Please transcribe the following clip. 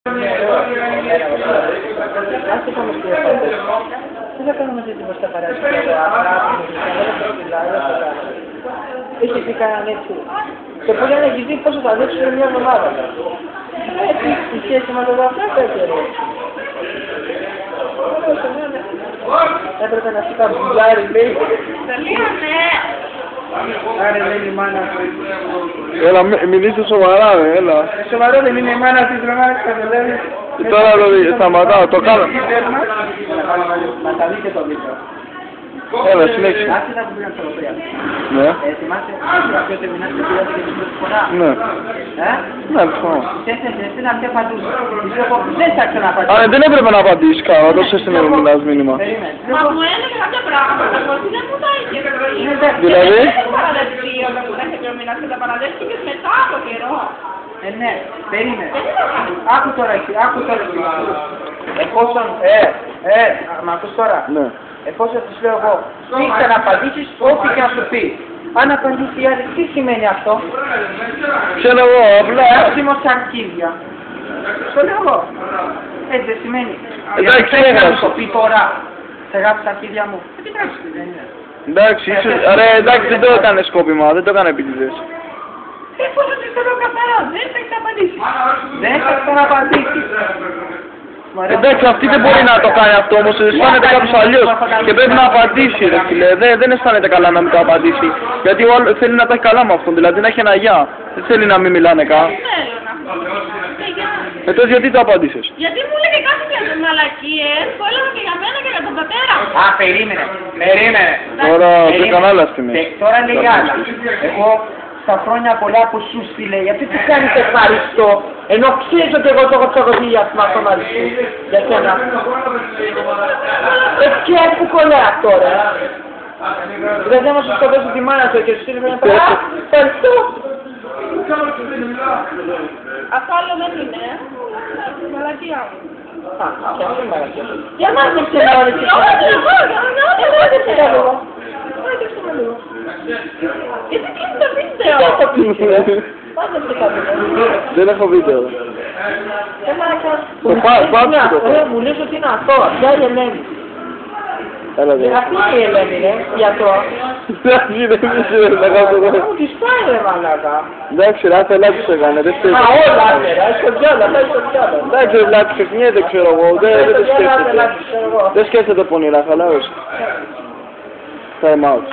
Άσε πάμε στη εφάντες. Τι θα κάνουμε μαζί την παράδειγμα, έχει πει κανέναν έτσι. Και που λένε έχει δει πόσο θα δείξουν μια εβδομάδα. Έτσι, η σχέση μας εδώ αυτά τέτοια. Έπρεπε να σου κάνω μπουλάρι, λέει. Άρα λέει η μάνα. Έλα, μιλήστε σοβαρά, έλα. Σοβαρό δεν είναι η μάνα της ρεμάρας, καταλάβεις. Τώρα σταματάω, το κάνω. Να τα δείτε το βίντεο. Έλα, συνέχισε. Άρχισε να κουμπίναν στο λοπρία. Ναι. Θυμάσαι ποιο τερμινάς και πήγατε και την πρώτη φορά. Ναι. Ναι, λοιπόν. Εσύ να μην απαντούσε. Δεν θα ξαναπαντήσω. Α, δεν έπρεπε να απαντήσεις καλά, να δώσεις στην Ελλήνας μήνυμα. Μα μου έλεγε κάποια πράγματα, ότι δεν μου τα είχε. Δηλαδή? Δεν έχω παραδεχτεί όταν μου έρχεται ο μήνας και τα παραδέχτηκες μετά από καιρό. Ναι, περίμενε. Άκου τώρα εσύ, άκου τώρα εσύ. Εφόσον, μ' ακούς τώρα. Ναι. Εφόσον της λέω εγώ, δείξε να απαντήσεις ό,τι και να σου πει. Αν απαντήσει η άλλη, τι σημαίνει αυτό? Ξέρω εγώ, απλά. Άσχημο σε αρχίδια. Το λέω εγώ. Έτσι δεν σημαίνει. Εντάξει, να σου το πει τώρα. Σε γράψεις τα αρχίδια μου. Επιτρέψτε, δεν είναι. Εντάξει, εντάξει, δεν το έκανε σκόπιμα, δεν το έκανε επίτηδες. Εφόσον της το λέω καθαρά, δεν θα έχεις απαντήσει. Δεν θα έχεις απαντήσει. Εντάξει, αυτή δεν μπορεί να το κάνει αυτό όμως, αισθάνεται κάποιος αλλιώς και πρέπει να απαντήσει ρε φίλε, δεν αισθάνεται καλά να μην το απαντήσει, γιατί ο άλλος θέλει να τα έχει καλά με αυτόν, δηλαδή να έχει ένα γεια, δεν θέλει να μην μιλάνε καν. Τότε γιατί το απαντήσες? Γιατί μου έλεγε κάτι για τις μαλακίες που έλεγα και για μένα και για τον πατέρα μου. Α, περίμενε. Τώρα δεν κάνω άλλα στιγμές. Τώρα λέει άλλα. Εγώ στα χρόνια πολλά που σου στείλε, γιατί τι κάνεις ευχαριστώ, ενώ ξέρεις ότι εγώ το έχω τσακωθεί για αυτό μαζί σου, για σένα. Και που κολλάει αυτό ρε. Δεν θα μας σου σκοτώσει τη μάνα σου και σου στείλει μια πράγμα. Ευχαριστώ. Αυτό άλλο δεν είναι, μαλακία μου. Α, και αυτό είναι μαλακία. Για μας δεν ξέρω όλες τις μαλακίες. Γιατί κλείνει το βίντεο. Δεν έχω βίντεο. Μου λες ότι είναι αυτό, ποια η Ελένη. Έλα δε. Αυτή είναι η Ελένη ρε, γιατρό. Εντάξει, δεν ξέρω, δεν κάνω το. Μου της πάει ρε μαλάκα. Εντάξει, ρε, άθελά τους έκανε, δεν Μα σκέφτεται. όλα ρε, στο διάλα, στο διάλα. Εντάξει, ρε, βλάτη, ξεχνιέται, ξέρω εγώ, δεν το σκέφτεται. Δεν σκέφτεται πονηρά, χαλάρωσε. Time out.